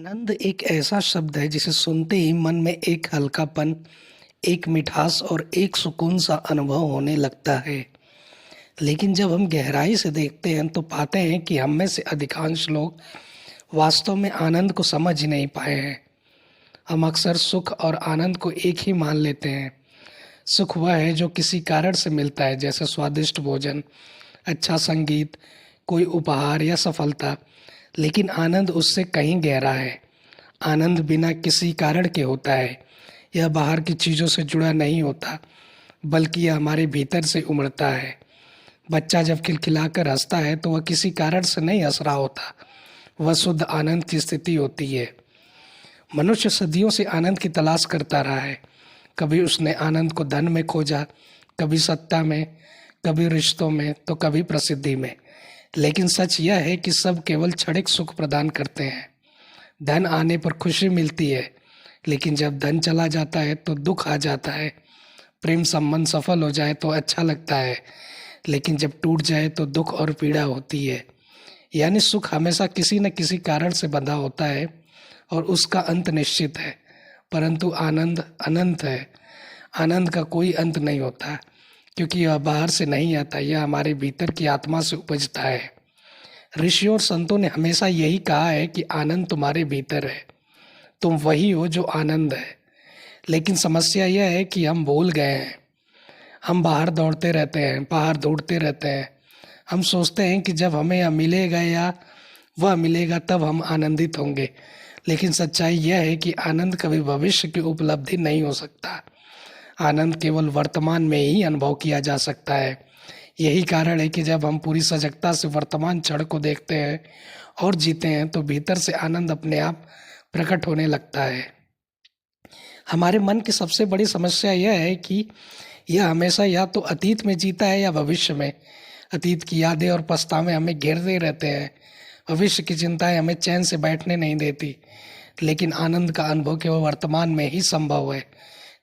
आनंद एक ऐसा शब्द है जिसे सुनते ही मन में एक हल्कापन, एक मिठास और एक सुकून सा अनुभव होने लगता है। लेकिन जब हम गहराई से देखते हैं तो पाते हैं कि हम में से अधिकांश लोग वास्तव में आनंद को समझ ही नहीं पाए हैं। हम अक्सर सुख और आनंद को एक ही मान लेते हैं। सुख वह है जो किसी कारण से मिलता है, जैसे स्वादिष्ट भोजन, अच्छा संगीत, कोई उपहार या सफलता। लेकिन आनंद उससे कहीं गहरा है। आनंद बिना किसी कारण के होता है। यह बाहर की चीज़ों से जुड़ा नहीं होता, बल्कि यह हमारे भीतर से उमड़ता है। बच्चा जब खिलखिलाकर हंसता है तो वह किसी कारण से नहीं हंस रहा होता, वह शुद्ध आनंद की स्थिति होती है। मनुष्य सदियों से आनंद की तलाश करता रहा है। कभी उसने आनंद को धन में खोजा, कभी सत्ता में, कभी रिश्तों में, तो कभी प्रसिद्धि में। लेकिन सच यह है कि सब केवल क्षणिक सुख प्रदान करते हैं। धन आने पर खुशी मिलती है, लेकिन जब धन चला जाता है तो दुख आ जाता है। प्रेम संबंध सफल हो जाए तो अच्छा लगता है, लेकिन जब टूट जाए तो दुख और पीड़ा होती है। यानी सुख हमेशा किसी न किसी कारण से बंधा होता है और उसका अंत निश्चित है। परंतु आनंद अनंत है। आनंद का कोई अंत नहीं होता, क्योंकि यह बाहर से नहीं आता, यह हमारे भीतर की आत्मा से उपजता है। ऋषियों और संतों ने हमेशा यही कहा है कि आनंद तुम्हारे भीतर है, तुम वही हो जो आनंद है। लेकिन समस्या यह है कि हम भूल गए हैं। हम बाहर दौड़ते रहते हैं, बाहर दौड़ते रहते हैं। हम सोचते हैं कि जब हमें यह मिलेगा या वह मिलेगा तब हम आनंदित होंगे। लेकिन सच्चाई यह है कि आनंद कभी भविष्य की उपलब्धि नहीं हो सकता। आनंद केवल वर्तमान में ही अनुभव किया जा सकता है। यही कारण है कि जब हम पूरी सजगता से वर्तमान क्षण को देखते हैं और जीते हैं तो भीतर से आनंद अपने आप प्रकट होने लगता है। हमारे मन की सबसे बड़ी समस्या यह है कि यह हमेशा या तो अतीत में जीता है या भविष्य में। अतीत की यादें और पछतावे हमें घेरते रहते हैं। भविष्य की चिंताएं हमें चैन से बैठने नहीं देती। लेकिन आनंद का अनुभव केवल वर्तमान में ही संभव है।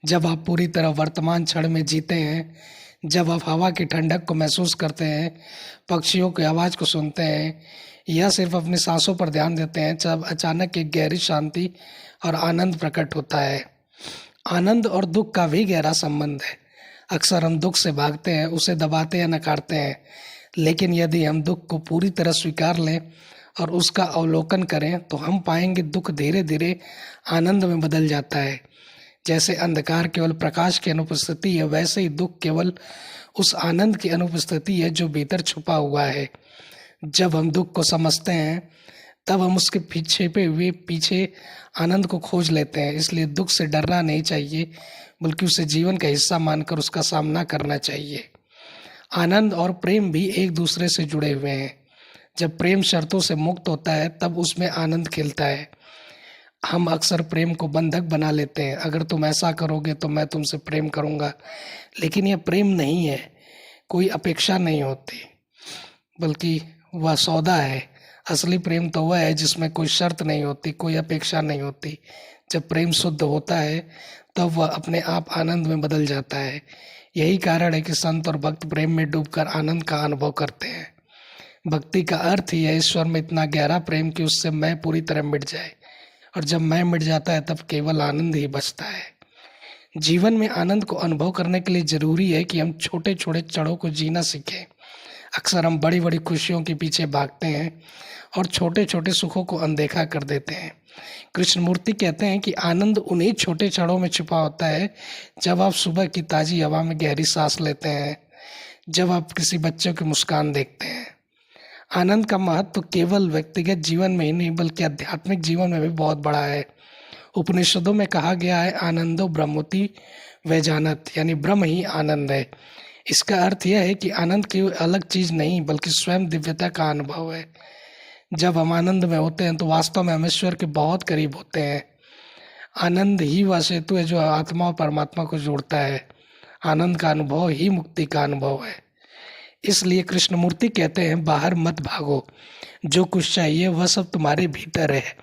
जब आप पूरी तरह वर्तमान क्षण में जीते हैं, जब आप हवा की ठंडक को महसूस करते हैं, पक्षियों की आवाज़ को सुनते हैं, या सिर्फ अपनी सांसों पर ध्यान देते हैं, तब अचानक एक गहरी शांति और आनंद प्रकट होता है। आनंद और दुख का भी गहरा संबंध है। अक्सर हम दुख से भागते हैं, उसे दबाते या नकारते हैं। लेकिन यदि हम दुख को पूरी तरह स्वीकार लें और उसका अवलोकन करें तो हम पाएंगे दुख धीरे धीरे आनंद में बदल जाता है। जैसे अंधकार केवल प्रकाश की अनुपस्थिति है, वैसे ही दुख केवल उस आनंद की अनुपस्थिति है जो भीतर छुपा हुआ है। जब हम दुख को समझते हैं तब हम उसके पीछे आनंद को खोज लेते हैं। इसलिए दुख से डरना नहीं चाहिए, बल्कि उसे जीवन का हिस्सा मानकर उसका सामना करना चाहिए। आनंद और प्रेम भी एक दूसरे से जुड़े हुए हैं। जब प्रेम शर्तों से मुक्त होता है तब उसमें आनंद खिलता है। हम अक्सर प्रेम को बंधक बना लेते हैं। अगर तुम ऐसा करोगे तो मैं तुमसे प्रेम करूंगा। लेकिन यह प्रेम नहीं है। कोई अपेक्षा नहीं होती, बल्कि वह सौदा है। असली प्रेम तो वह है जिसमें कोई शर्त नहीं होती, कोई अपेक्षा नहीं होती। जब प्रेम शुद्ध होता है तब वह अपने आप आनंद में बदल जाता है। यही कारण है कि संत और भक्त प्रेम में डूबकर आनंद का अनुभव करते हैं। भक्ति का अर्थ ही है ईश्वर में इतना गहरा प्रेम कि उससे मैं पूरी तरह मिट जाए, और जब मैं मिट जाता है तब केवल आनंद ही बचता है। जीवन में आनंद को अनुभव करने के लिए जरूरी है कि हम छोटे छोटे क्षणों को जीना सीखें। अक्सर हम बड़ी बड़ी खुशियों के पीछे भागते हैं और छोटे छोटे सुखों को अनदेखा कर देते हैं। कृष्णमूर्ति कहते हैं कि आनंद उन्हीं छोटे क्षणों में छुपा होता है, जब आप सुबह की ताज़ी हवा में गहरी सांस लेते हैं, जब आप किसी बच्चे की मुस्कान देखते हैं। आनंद का महत्व केवल व्यक्तिगत जीवन में ही नहीं, बल्कि आध्यात्मिक जीवन में भी बहुत बड़ा है। उपनिषदों में कहा गया है, आनंदो ब्रह्मोति वैजानत, यानी ब्रह्म ही आनंद है। इसका अर्थ यह है कि आनंद कोई अलग चीज नहीं, बल्कि स्वयं दिव्यता का अनुभव है। जब हम आनंद में होते हैं तो वास्तव में हम ईश्वर के बहुत करीब होते हैं। आनंद ही वह सेतु है जो आत्मा और परमात्मा को जोड़ता है। आनंद का अनुभव ही मुक्ति का अनुभव है। इसलिए कृष्णमूर्ति कहते हैं, बाहर मत भागो, जो कुछ चाहिए वह सब तुम्हारे भीतर है।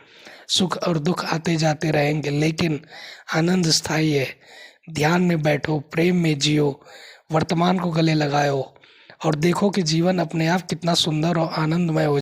सुख और दुख आते जाते रहेंगे, लेकिन आनंद स्थायी है। ध्यान में बैठो, प्रेम में जियो, वर्तमान को गले लगाओ और देखो कि जीवन अपने आप कितना सुंदर और आनंदमय हो